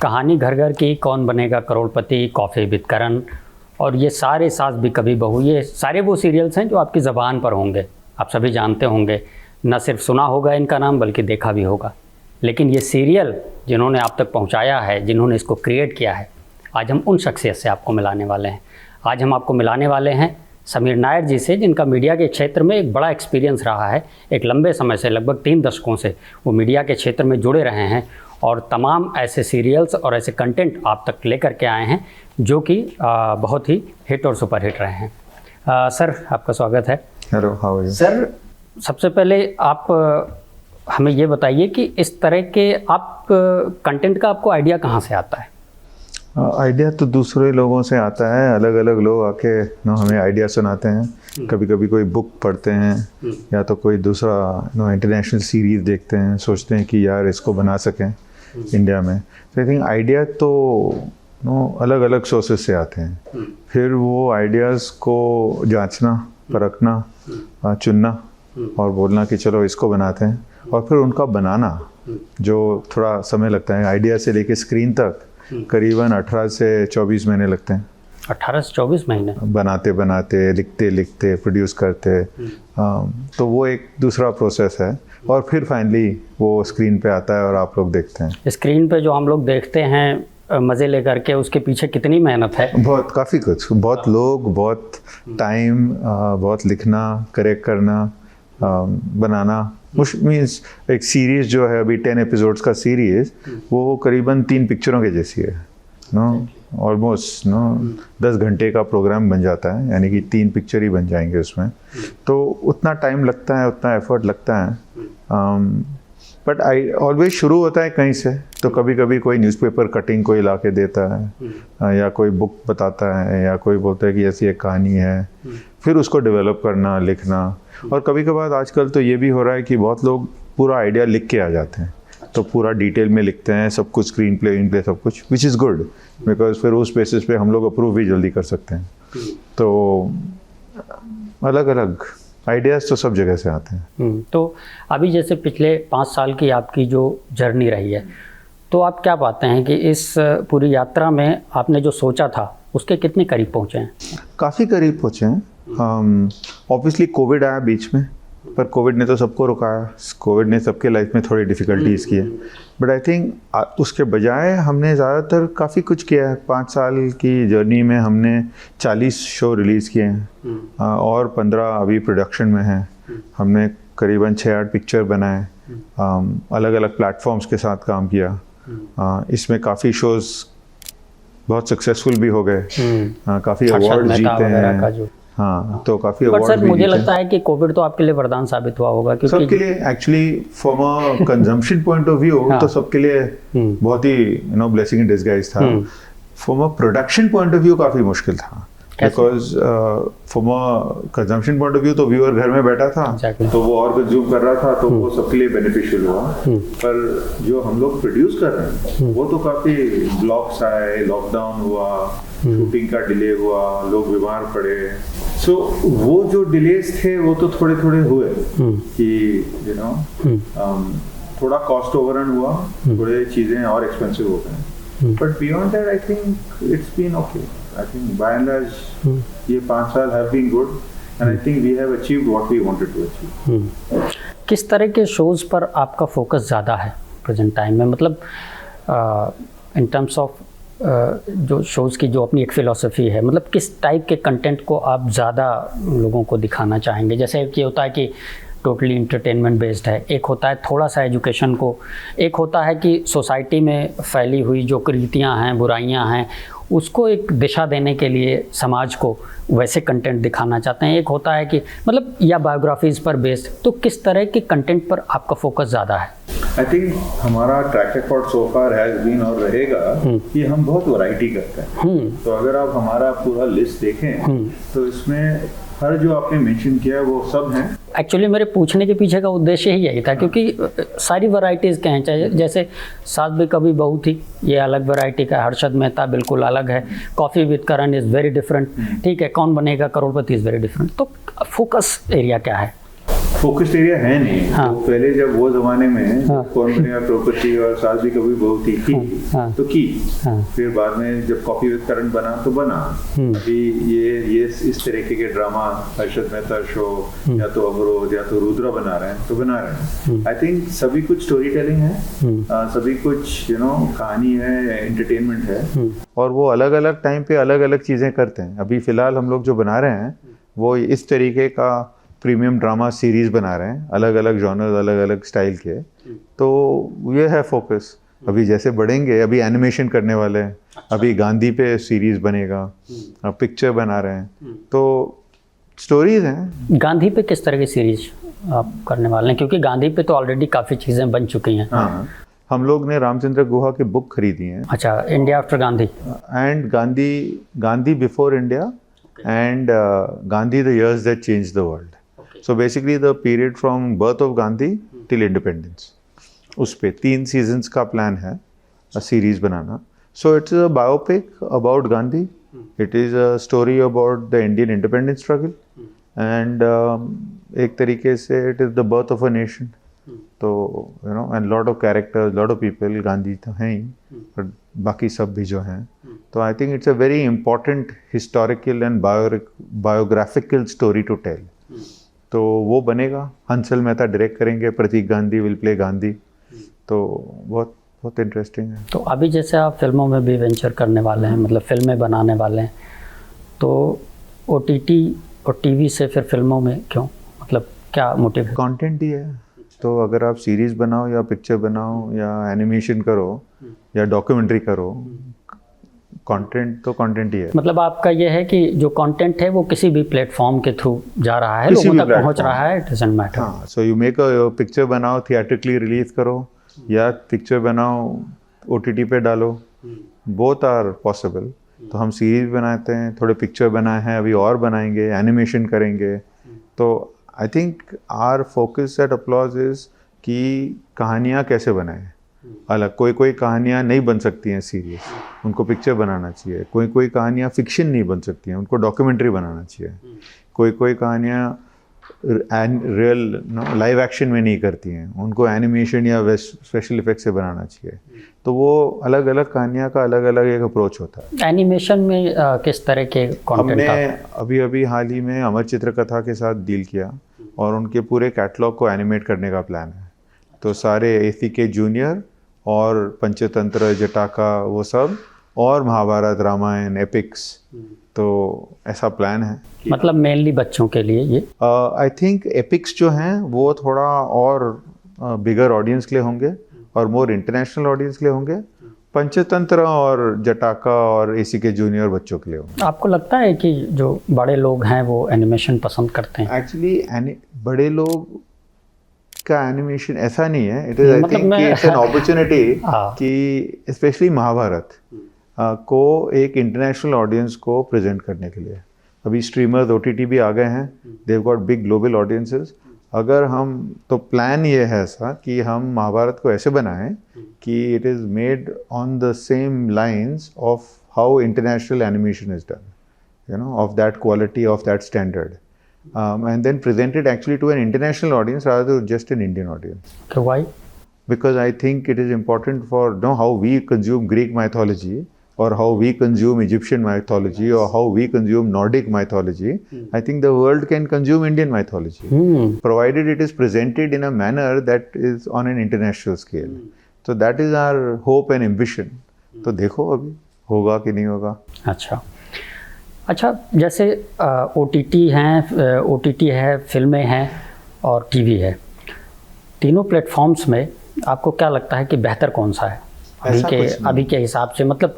कहानी घर घर की, कौन बनेगा करोड़पति, कॉफ़ी विद करण और ये सारे सास भी कभी बहू, ये सारे वो सीरियल्स हैं जो आपकी ज़बान पर होंगे, आप सभी जानते होंगे, न सिर्फ सुना होगा इनका नाम बल्कि देखा भी होगा। लेकिन ये सीरियल जिन्होंने आप तक पहुंचाया है, जिन्होंने इसको क्रिएट किया है, आज हम उन शख्सियत से आपको मिलाने वाले हैं। आज हम आपको मिलाने वाले हैं समीर नायर जी से, जिनका मीडिया के क्षेत्र में एक बड़ा एक्सपीरियंस रहा है। एक लंबे समय से, लगभग 3 दशकों से वो मीडिया के क्षेत्र में जुड़े रहे हैं और तमाम ऐसे सीरियल्स और ऐसे कंटेंट आप तक लेकर के आए हैं जो कि बहुत ही हिट और सुपर हिट रहे हैं। सर, आपका स्वागत है। Hello, how are you? Sir, सबसे पहले आप हमें ये बताइए कि इस तरह के आप कंटेंट का आपको आइडिया कहाँ से आता है? आइडिया तो दूसरे लोगों से आता है, अलग अलग लोग आके हमें आइडिया सुनाते हैं। कभी कभी कोई बुक पढ़ते हैं या तो कोई दूसरा इंटरनेशनल सीरीज़ देखते हैं, सोचते हैं कि यार इसको बना सकें इंडिया में। तो आई थिंक आइडिया तो अलग अलग सोर्सेस से आते हैं। फिर वो आइडियाज़ को जांचना, परखना, चुनना और बोलना कि चलो इसको बनाते हैं, और फिर उनका बनाना जो थोड़ा समय लगता है। आइडिया से लेके स्क्रीन तक करीबन 18 से 24 महीने लगते हैं। 18 से 24 महीने बनाते बनाते, लिखते लिखते, प्रोड्यूस करते। तो वो एक दूसरा प्रोसेस है और फिर फाइनली वो स्क्रीन पे आता है और आप लोग देखते हैं। स्क्रीन पे जो हम लोग देखते हैं मज़े लेकर के, उसके पीछे कितनी मेहनत है? बहुत, काफ़ी कुछ, बहुत लोग, बहुत टाइम, बहुत लिखना, करेक्ट करना, बनाना। मीन्स एक सीरीज़ जो है अभी 10 एपिसोड्स का सीरीज़, वो करीबन 3 पिक्चरों के जैसी है। ऑलमोस्ट 10 घंटे का प्रोग्राम बन जाता है, यानी कि 3 पिक्चर ही बन जाएंगे उसमें। तो उतना टाइम लगता है, उतना एफर्ट लगता है। बट आई ऑलवेज शुरू होता है कहीं से। तो कभी कभी कोई न्यूज़पेपर कटिंग कोई ला के देता है, या कोई बुक बताता है, या कोई बोलता है कि ऐसी एक कहानी है, फिर उसको डेवलप करना, लिखना। और कभी कभार आजकल तो ये भी हो रहा है कि बहुत लोग पूरा आइडिया लिख के आ जाते हैं, तो पूरा डिटेल में लिखते हैं सब कुछ, स्क्रीन प्ले सब कुछ, विच इज़ गुड, बिकॉज फिर उस बेसिस पे हम लोग अप्रूव भी जल्दी कर सकते हैं। तो अलग अलग आइडियाज़ तो सब जगह से आते हैं। तो अभी जैसे पिछले 5 साल की आपकी जो जर्नी रही है, तो आप क्या पाते हैं कि इस पूरी यात्रा में आपने जो सोचा था उसके कितने करीब पहुँचे हैं? काफ़ी करीब पहुँचे हैं। ऑब्वियसली कोविड आया बीच में, पर कोविड ने तो सबको रुकाया। कोविड ने सबके लाइफ में थोड़ी डिफ़िकल्टीज़ की है। बट आई थिंक उसके बजाय हमने ज़्यादातर काफ़ी कुछ किया है। 5 साल की जर्नी में हमने 40 शो रिलीज़ किए हैं और 15 अभी प्रोडक्शन में हैं। हमने करीबन 6-8 पिक्चर बनाए, अलग अलग प्लेटफॉर्म्स के साथ काम किया। इसमें काफ़ी शोज़ बहुत सक्सेसफुल भी हो गए, काफ़ी अवार्ड जीते हैं। हाँ, तो काफ़ी अवार्ड सर, मुझे लगता है कि कोविड तो आपके लिए वरदान साबित हुआ होगा, क्योंकि सबके लिए actually from a consumption point of view तो सबके लिए बहुत ही ब्लेसिंग इन डिसगाइज था। From a production point of view काफ़ी मुश्किल था, because from a consumption point of view तो व्यूअर घर में बैठा था, तो वो और कंज्यूम कर रहा था, तो वो सबके लिए बेनिफिशियल हुआ। पर जो हम लोग प्रोड्यूस कर रहे हैं वो तो काफ़ी ब्लॉक्स आए, लॉकडाउन हुआ, शूटिंग का डिले हुआ, लोग बीमार पड़े। सो वो जो डिलेज थे वो तो थोड़े थोड़े हुए कि थोड़ा कॉस्ट ओवररन हुआ, थोड़े चीज़ें और एक्सपेंसिव हो गए। But beyond that I think it's been okay. I think by and large ये 5 साल have been good and I think we have achieved what we wanted to achieve. किस तरह के शोज़ पर आपका फोकस ज़्यादा है प्रेजेंट टाइम में? मतलब इन टर्म्स ऑफ जो शोज़ की जो अपनी एक फ़िलॉसफी है, मतलब किस टाइप के कंटेंट को आप ज़्यादा लोगों को दिखाना चाहेंगे? जैसे कि होता है कि टोटली इंटरटेनमेंट बेस्ड है, एक होता है थोड़ा सा एजुकेशन को, एक होता है कि सोसाइटी में फैली हुई जो कुरीतियाँ हैं, बुराइयाँ हैं, उसको एक दिशा देने के लिए समाज को वैसे कंटेंट दिखाना चाहते हैं। एक होता है कि मतलब या बायोग्राफीज़ पर बेस्ड। तो किस तरह के कंटेंट पर आपका फोकस ज़्यादा है? आई थिंक हमारा track record so far has been और रहेगा कि हम बहुत वैरायटी करते हैं। तो अगर आप हमारा पूरा लिस्ट देखें तो इसमें हर जो आपने मेंशन किया वो सब हैं। एक्चुअली मेरे पूछने के पीछे का उद्देश्य ही यही था, क्योंकि सारी वैरायटीज़ के हैं। चाहे जैसे सास भी कभी बहू थी, ये अलग वैरायटी का, हर्षद मेहता बिल्कुल अलग है, coffee with Karan is very different, ठीक है, कौन बनेगा करोड़पति इज़ वेरी डिफरेंट। तो फोकस एरिया क्या है? फोकस्ड एरिया है नहीं। हाँ। तो पहले जब वो जमाने में हाँ। कौन बनेगा करोड़पति और सास भी कभी बहू थी की, हाँ। तो की। हाँ। फिर बाद में जब कॉफी विद करण बना तो बना। अभी ये इस तरीके के ड्रामा हर्षद मेहता शो या तो अवरोध या तो रुद्रा बना रहे हैं तो बना रहे हैं। आई थिंक सभी कुछ स्टोरी टेलिंग है, सभी कुछ कहानी है, एंटरटेनमेंट है, और वो अलग अलग टाइम पे अलग अलग चीज़ें करते हैं। अभी फ़िलहाल हम लोग जो बना रहे हैं वो इस तरीके का प्रीमियम ड्रामा सीरीज़ बना रहे हैं, अलग अलग जॉनर्स, अलग अलग स्टाइल के। तो ये है फोकस। अभी जैसे बढ़ेंगे, अभी एनिमेशन करने वाले हैं, अभी गांधी पे सीरीज़ बनेगा, अब पिक्चर बना रहे हैं, तो स्टोरीज हैं। गांधी पे किस तरह की सीरीज आप करने वाले हैं? क्योंकि गांधी पे तो ऑलरेडी काफ़ी चीज़ें बन चुकी हैं। हाँ, हम लोग ने रामचंद्र गुहा की बुक खरीदी है। अच्छा, India after Gandhi and Gandhi before India and Gandhi the years that change the world. So basically the period from birth of Gandhi till independence, उस पे 3 सीजन्स का प्लान है सीरीज बनाना। So it's a biopic about Gandhi, it is a story about the Indian independence struggle and एक तरीके से it is the birth of a nation. तो and lot of characters, lot of people, Gandhi तो हैं ही पर बाकी सब भी जो हैं। तो I think it's a very important historical and biographical story to tell. तो वो बनेगा, हंसल मेहता डायरेक्ट करेंगे, प्रतीक गांधी विल प्ले गांधी। तो बहुत बहुत इंटरेस्टिंग है। तो अभी जैसे आप फिल्मों में भी वेंचर करने वाले हैं, मतलब फिल्में बनाने वाले हैं, तो OTT और टीवी से फिर फिल्मों में क्यों, मतलब क्या मोटिव है? कंटेंट ही है। तो अगर आप सीरीज़ बनाओ या पिक्चर बनाओ या एनिमेशन करो या डॉक्यूमेंट्री करो, कंटेंट तो कंटेंट ही है। मतलब आपका ये है कि जो कंटेंट है वो किसी भी प्लेटफॉर्म के थ्रू जा रहा है, लोगों तक पहुंच रहा है, इट डजंट मैटर। हाँ, so you make a picture बनाओ, थिएट्रिकली रिलीज करो, या पिक्चर बनाओ OTT पे डालो, बोथ आर पॉसिबल। तो हम सीरीज बनाते हैं, थोड़े पिक्चर बनाए हैं, अभी और बनाएंगे, एनिमेशन करेंगे। तो I think our focus at Applause is कि कहानियाँ कैसे बनाएं अलग। कोई कहानियाँ नहीं बन सकती हैं सीरीज, उनको पिक्चर बनाना चाहिए। कोई कहानियाँ फिक्शन नहीं बन सकती हैं, उनको डॉक्यूमेंट्री बनाना चाहिए। कोई कहानियाँ रियल लाइव एक्शन में नहीं करती हैं, उनको एनिमेशन या स्पेशल इफेक्ट से बनाना चाहिए। तो वो अलग अलग कहानियाँ का अलग अलग एक अप्रोच होता है। एनिमेशन में किस तरह के कंटेंट? हमने अभी हाल ही में अमर चित्रकथा के साथ डील किया और उनके पूरे कैटलॉग को एनिमेट करने का प्लान है। तो सारे ACK जूनियर और पंचतंत्र, जटाका, वो सब, और महाभारत, रामायण, एपिक्स, तो ऐसा प्लान है। मतलब मेनली बच्चों के लिए ये? आई थिंक एपिक्स जो हैं वो थोड़ा और बिगर ऑडियंस के लिए होंगे और मोर इंटरनेशनल ऑडियंस के लिए होंगे। पंचतंत्र और जटाका और ACK जूनियर बच्चों के लिए होंगे। आपको लगता है कि जो बड़े लोग हैं वो एनिमेशन पसंद करते हैं? एक्चुअली बड़े लोग का एनिमेशन ऐसा नहीं है, it is I think it's an opportunity कि स्पेशली महाभारत को एक इंटरनेशनल ऑडियंस को प्रेजेंट करने के लिए। अभी स्ट्रीमर्स OTT भी आ गए हैं, they have got big global audiences. अगर हम, तो प्लान ये है ऐसा कि हम महाभारत को ऐसे बनाएं कि it is made on the same lines of how international animation is done, of that quality, of that standard, and then presented actually to an international audience rather than just an Indian audience. Okay, why? Because I think it is important for how we consume Greek mythology, or how we consume Egyptian mythology, or how we consume Nordic mythology. I think the world can consume Indian mythology, provided it is presented in a manner that is on an international scale. So that is our hope and ambition. तो देखो अभी होगा कि नहीं होगा। अच्छा, जैसे OTT है, फिल्में हैं और टीवी है, तीनों प्लेटफॉर्म्स में आपको क्या लगता है कि बेहतर कौन सा है अभी के हिसाब से? मतलब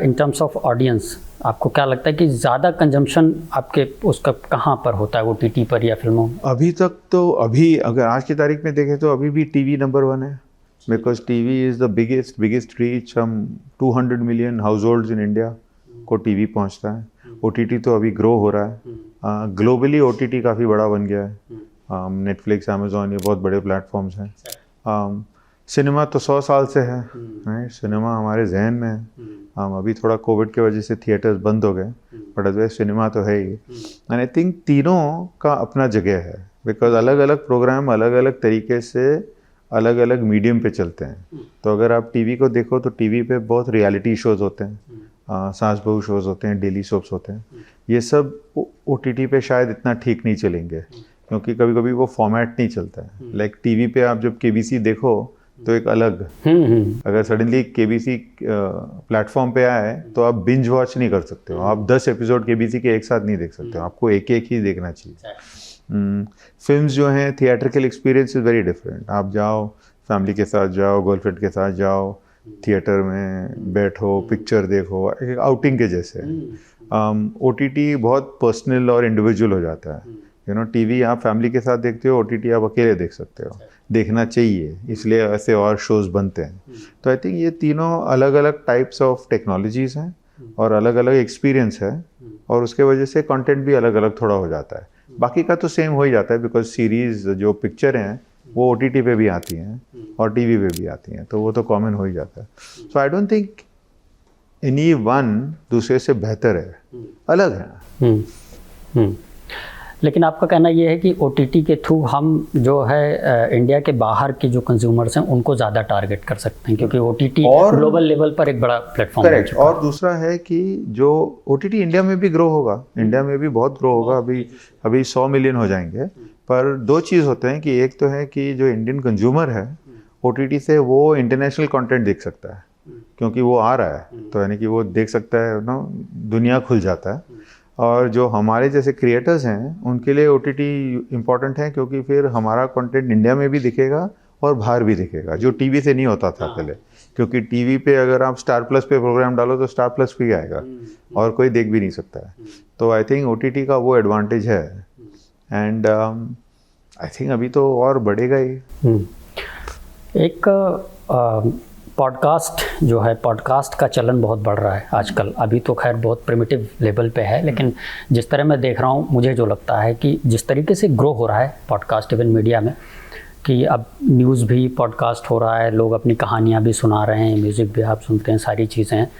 इन टर्म्स ऑफ ऑडियंस आपको क्या लगता है कि ज़्यादा कंजम्पशन आपके उसका कहाँ पर होता है, OTT पर या फिल्मों में? अभी तक तो अगर आज की तारीख में देखें तो अभी भी टीवी नंबर 1 है, because TV is the biggest reach. हम 200 million house holds in India को टीवी पहुंचता है। OTT तो अभी ग्रो हो रहा है, ग्लोबली OTT काफ़ी बड़ा बन गया है। नेटफ्लिक्स, अमेजोन, ये बहुत बड़े प्लेटफॉर्म्स हैं। सिनेमा तो 100 साल से है, सिनेमा हमारे जहन में है। अभी थोड़ा कोविड की वजह से थिएटर्स बंद हो गए, बट अदरवाइज सिनेमा तो है ही। एंड आई थिंक तीनों का अपना जगह है। बिकॉज अलग अलग प्रोग्राम अलग अलग तरीके से अलग अलग मीडियम पे चलते हैं। तो अगर आप टीवी को देखो तो टीवी पे बहुत रियलिटी शोज़ होते हैं, सास बहू शोज़ होते हैं, डेली सोप्स होते हैं। ये सब OTT पे शायद इतना ठीक नहीं चलेंगे, क्योंकि कभी कभी वो फॉर्मेट नहीं चलता है। लाइक टीवी पे आप जब KBC देखो तो एक अलग, अगर सडनली KBC प्लेटफॉर्म पे आए तो आप बिंज वॉच नहीं कर सकते हो, आप 10 एपिसोड KBC के एक साथ नहीं देख सकते हो, आपको एक एक ही देखना चाहिए। फिल्म्स जो हैं, theatrical experience is very different. आप जाओ, फैमिली के साथ जाओ, गर्लफ्रेंड के साथ जाओ, थिएटर में बैठो, पिक्चर देखो, एक आउटिंग के जैसे। OTT बहुत पर्सनल और इंडिविजुअल हो जाता है। टीवी आप फैमिली के साथ देखते हो, OTT आप अकेले देख सकते हो, देखना चाहिए, इसलिए ऐसे और शोज़ बनते हैं। तो आई थिंक ये तीनों अलग अलग टाइप्स ऑफ टेक्नोलॉजीज़ हैं और अलग अलग एक्सपीरियंस है, और उसके वजह से कंटेंट भी अलग अलग थोड़ा हो जाता है। बाकी का तो सेम हो ही जाता है, बिकॉज सीरीज़ जो पिक्चर हैं वो OTT पे भी आती हैं और टीवी पे भी आती हैं, तो वो तो कॉमन हो ही जाता है। So I don't think any one दूसरे से बेहतर है, अलग है। लेकिन आपका कहना ये है कि OTT के थ्रू हम जो है इंडिया के बाहर के जो कंज्यूमर्स हैं उनको ज़्यादा टारगेट कर सकते हैं, क्योंकि OTT ग्लोबल लेवल पर एक बड़ा प्लेटफॉर्म है। और दूसरा है कि जो OTT इंडिया में भी ग्रो होगा, इंडिया में भी बहुत ग्रो होगा, अभी 100 मिलियन हो जाएंगे। पर दो चीज़ होते हैं कि एक तो है कि जो इंडियन कंज्यूमर है OTT से वो इंटरनेशनल कंटेंट देख सकता है, क्योंकि वो आ रहा है, तो यानी कि वो देख सकता है ना, दुनिया खुल जाता है। और जो हमारे जैसे क्रिएटर्स हैं उनके लिए OTT इम्पॉर्टेंट है, क्योंकि फिर हमारा कंटेंट इंडिया में भी दिखेगा और बाहर भी दिखेगा, जो टीवी से नहीं होता था पहले। क्योंकि टीवी पे अगर आप स्टार प्लस पे प्रोग्राम डालो तो स्टार प्लस पे ही आएगा और कोई देख भी नहीं सकता है। तो आई थिंक OTT का वो एडवांटेज है, एंड आई थिंक अभी तो और बढ़ेगा ही। एक पॉडकास्ट जो है, पॉडकास्ट का चलन बहुत बढ़ रहा है आजकल। अभी तो खैर बहुत प्रिमिटिव लेवल पे है, लेकिन जिस तरह मैं देख रहा हूँ, मुझे जो लगता है कि जिस तरीके से ग्रो हो रहा है पॉडकास्ट इवन मीडिया में, कि अब न्यूज़ भी पॉडकास्ट हो रहा है, लोग अपनी कहानियाँ भी सुना रहे हैं, म्यूज़िक भी आप सुनते हैं, सारी चीज़ें हैं।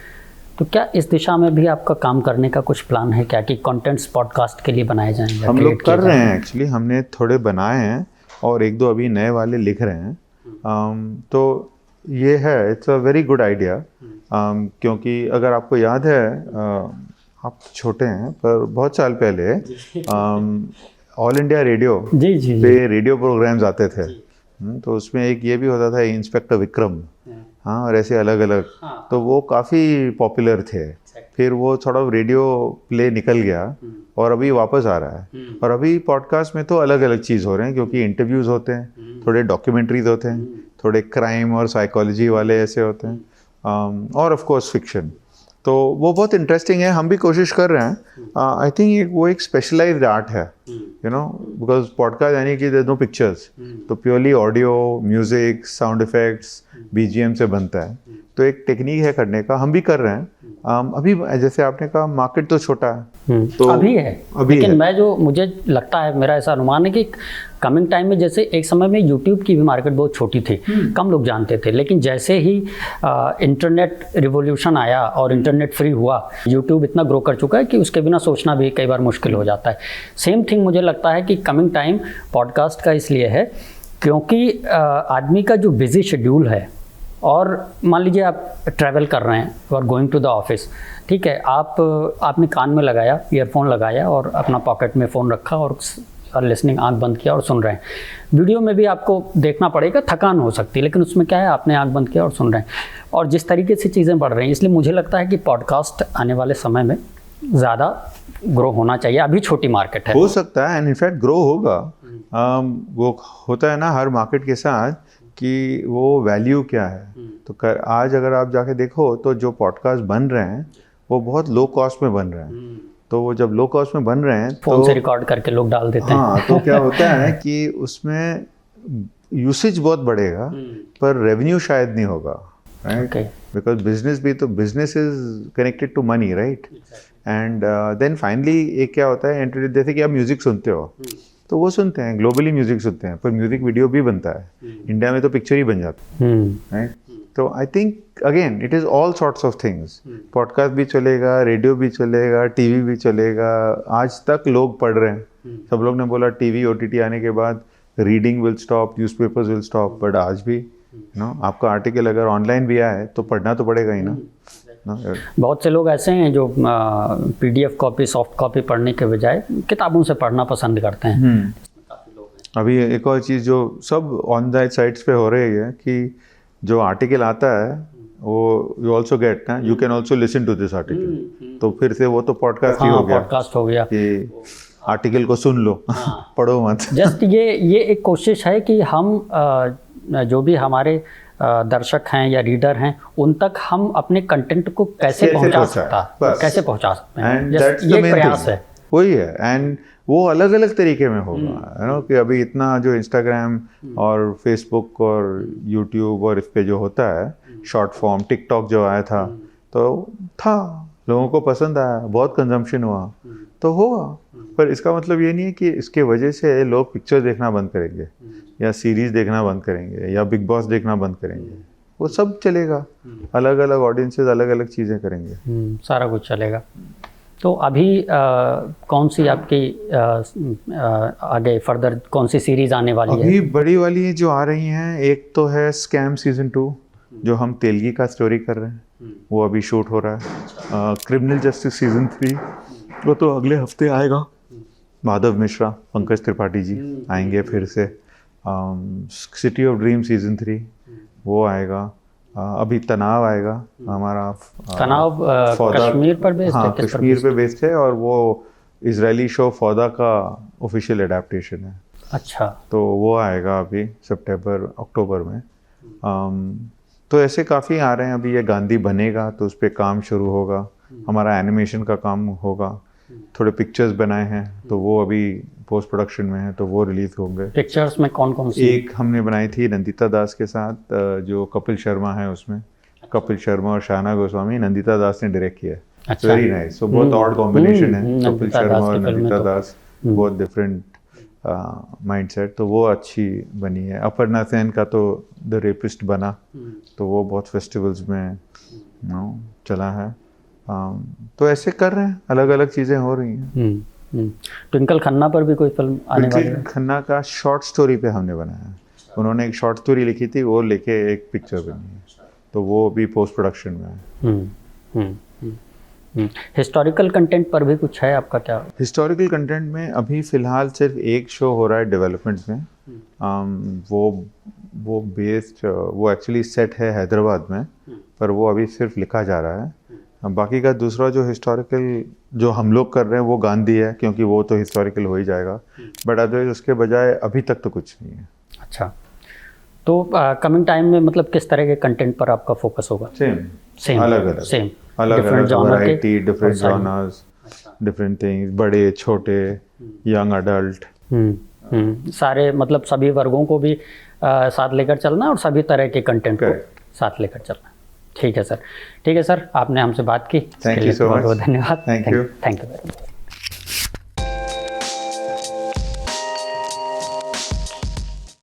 तो क्या इस दिशा में भी आपका काम करने का कुछ प्लान है क्या, कि कंटेंट्स पॉडकास्ट के लिए बनाए जाएँ? हम लोग कर रहे हैं एक्चुअली, हमने थोड़े बनाए हैं और एक दो अभी नए वाले लिख रहे हैं। तो ये है, it's a very good idea, क्योंकि अगर आपको याद है, आप छोटे हैं पर बहुत साल पहले ऑल इंडिया रेडियो पे रेडियो प्रोग्राम्स आते थे। तो उसमें एक ये भी होता था, इंस्पेक्टर विक्रम, हाँ, और ऐसे अलग अलग। तो वो काफ़ी पॉपुलर थे। फिर वो थोड़ा रेडियो प्ले निकल गया और अभी वापस आ रहा है। और अभी पॉडकास्ट में तो अलग अलग चीज़ हो रहे हैं, क्योंकि इंटरव्यूज़ होते हैं, थोड़े डॉक्यूमेंट्रीज होते हैं, थोड़े क्राइम और साइकोलॉजी वाले ऐसे होते हैं, और ऑफ कोर्स फिक्शन। तो वो बहुत इंटरेस्टिंग है, हम भी कोशिश कर रहे हैं। आई थिंक वो एक स्पेशलाइज्ड आर्ट है, बिकॉज पॉडकास्ट यानी कि देयर नो पिक्चर्स, तो purely audio, music, sound effects, BGM से बनता है। तो एक टेक्निक है करने का, हम भी कर रहे हैं। अभी जैसे आपने कहा, मार्केट तो छोटा है, तो अभी है, लेकिन मैं जो मुझे लगता है, मेरा ऐसा अनुमान है कि कमिंग टाइम में, जैसे एक समय में YouTube की भी मार्केट बहुत छोटी थी, कम लोग जानते थे, लेकिन जैसे ही इंटरनेट रिवॉल्यूशन आया और इंटरनेट फ्री हुआ, YouTube इतना ग्रो कर चुका है कि उसके बिना सोचना भी कई बार मुश्किल हो जाता है। सेम थिंग मुझे लगता है कि कमिंग टाइम पॉडकास्ट का इसलिए है क्योंकि आदमी का जो बिजी शेड्यूल है, और मान लीजिए आप ट्रैवल कर रहे हैं, और गोइंग टू द ऑफिस, ठीक है, आपने कान में लगाया, ईयरफोन लगाया और अपना पॉकेट में फ़ोन रखा और लिसनिंग, आंख बंद किया और सुन रहे हैं। वीडियो में भी आपको देखना पड़ेगा, थकान हो सकती है, लेकिन उसमें क्या है, आपने आंख बंद किया और सुन रहे हैं। और जिस तरीके से चीज़ें बढ़ रही हैं, इसलिए मुझे लगता है कि पॉडकास्ट आने वाले समय में ज़्यादा ग्रो होना चाहिए। अभी छोटी मार्केट है, हो सकता है, एंड इनफैक्ट ग्रो होगा। वो होता है ना हर मार्केट के साथ, कि वो वैल्यू क्या है। तो आज अगर आप जाके देखो तो जो पॉडकास्ट बन रहे हैं वो बहुत लो कॉस्ट में बन रहे हैं। तो वो जब लो कॉस्ट में बन रहे हैं, फोन से रिकॉर्ड करके लोग डाल देते हैं। हाँ, तो क्या होता है कि उसमें यूसेज बहुत बढ़ेगा, पर रेवेन्यू शायद नहीं होगा, राइट? बिकॉज बिजनेस भी तो, business is connected to money, right? And then finally एक क्या होता है, जैसे कि आप म्यूजिक सुनते हो, तो वो सुनते हैं, ग्लोबली म्यूजिक सुनते हैं, पर म्यूजिक वीडियो भी बनता है। इंडिया में तो पिक्चर ही बन जाता है, राइट? तो I think again it is all sorts of things. Podcast भी चलेगा, रेडियो भी चलेगा, टीवी भी चलेगा। आज तक लोग पढ़ रहे हैं, सब लोग ने बोला टीवी ओटीटी आने के बाद reading will stop, newspapers will stop, but आज भी आपका आर्टिकल अगर ऑनलाइन भी आया है तो पढ़ना तो पड़ेगा ही ना। बहुत से लोग ऐसे हैं जो PDF कॉपी, सॉफ्ट कॉपी पढ़ने के बजाय किताबों से पढ़ना पसंद करते हैं। अभी एक और चीज़ जो सब ऑनलाइन साइट्स पे हो रही है कि जो आर्टिकल आता है वो यू ऑल्सो गेट ना, you can also listen to this article, तो फिर से वो तो पॉडकास्ट ही हो गया, पॉडकास्ट हो गया कि आर्टिकल को सुन लो, पढ़ो मत। जस्ट ये एक कोशिश है कि हम जो भी हमारे दर्शक हैं या रीडर हैं उन तक हम अपने कंटेंट को कैसे पहुंचा सकते हैं, जस्ट ये प्रयास है, वही है। एंड वो अलग अलग तरीके में होगा, है ना, कि अभी इतना जो इंस्टाग्राम और फेसबुक और यूट्यूब और इस पे जो होता है शॉर्ट फॉर्म, टिकटॉक जो आया था तो लोगों को पसंद आया, बहुत कंजम्पशन हुआ तो होगा, पर इसका मतलब ये नहीं है कि इसके वजह से लोग पिक्चर देखना बंद करेंगे या सीरीज देखना बंद करेंगे या बिग बॉस देखना बंद करेंगे। वो सब चलेगा, अलग अलग ऑडियंसेस अलग अलग चीज़ें करेंगे, सारा कुछ चलेगा। तो अभी कौन सी आपकी आगे फर्दर कौन सी सीरीज आने वाली है? अभी बड़ी वाली जो आ रही हैं, एक तो है स्कैम सीजन 2 जो हम तेलगी का स्टोरी कर रहे हैं, वो अभी शूट हो रहा है। क्रिमिनल जस्टिस सीजन 3 वो तो अगले हफ्ते आएगा, माधव मिश्रा, पंकज त्रिपाठी जी आएंगे फिर से। सिटी ऑफ ड्रीम सीजन 3 वो आएगा। अभी तनाव आएगा हमारा, तनाव कश्मीर पर बेस्ड है? कश्मीर पे बेस्ड है और वो इजरायली शो फौदा का ऑफिशियल एडेप्टेशन है। अच्छा, तो वो आएगा अभी सितंबर अक्टूबर में। तो ऐसे काफ़ी आ रहे हैं। अभी ये गांधी बनेगा तो उस पर काम शुरू होगा, हमारा एनिमेशन का काम होगा, थोड़े पिक्चर्स बनाए हैं तो वो अभी पोस्ट प्रोडक्शन में है, तो वो रिलीज होंगे। पिक्चर्स में कौन कौन सी? एक हमने बनाई थी नंदिता दास के साथ, जो कपिल शर्मा है उसमें, कपिल शर्मा और शाना गोस्वामी, नंदिता दास ने डायरेक्ट किया। अच्छा, वेरी नाइस। सो बहुत ऑड कॉम्बिनेशन है, कपिल शर्मा और नंदिता दास, बहुत डिफरेंट माइंडसेट, तो वो अच्छी बनी है। अपर्णा सेन का तो द रेपिस्ट बना, तो वो बहुत फेस्टिवल्स में चला है। तो ऐसे कर रहे हैं, अलग अलग चीज़ें हो रही हैं। ट्विंकल खन्ना पर भी कोई फिल्म आने वाली है? ट्विंकल खन्ना का शॉर्ट स्टोरी पे हमने बनाया है, उन्होंने एक शॉर्ट स्टोरी लिखी थी, वो लेके एक पिक्चर बनी है, तो वो भी पोस्ट प्रोडक्शन में है। हिस्टोरिकल कंटेंट पर भी कुछ है आपका क्या? हिस्टोरिकल कंटेंट में अभी फ़िलहाल सिर्फ एक शो हो रहा है डेवलपमेंट में। वो बेस्ड, वो एक्चुअली सेट है हैदराबाद में, पर वो अभी सिर्फ लिखा जा रहा है। बाकी का दूसरा जो हिस्टोरिकल जो हम लोग कर रहे हैं वो गांधी है, क्योंकि वो तो हिस्टोरिकल हो ही जाएगा, बट अदरवाइज उसके बजाय अभी तक तो कुछ नहीं है। अच्छा, तो कमिंग टाइम में मतलब किस तरह के कंटेंट पर आपका फोकस होगा? सेम अलग अलग variety, different genres, different things, बड़े छोटे, यंग अडल्ट, सारे मतलब सभी वर्गों को भी साथ लेकर चलना और सभी तरह के कंटेंट को साथ लेकर चलना। ठीक है सर, ठीक है सर, आपने हमसे बात की, थैंक यू सो मच, बहुत धन्यवाद। Thank you very much.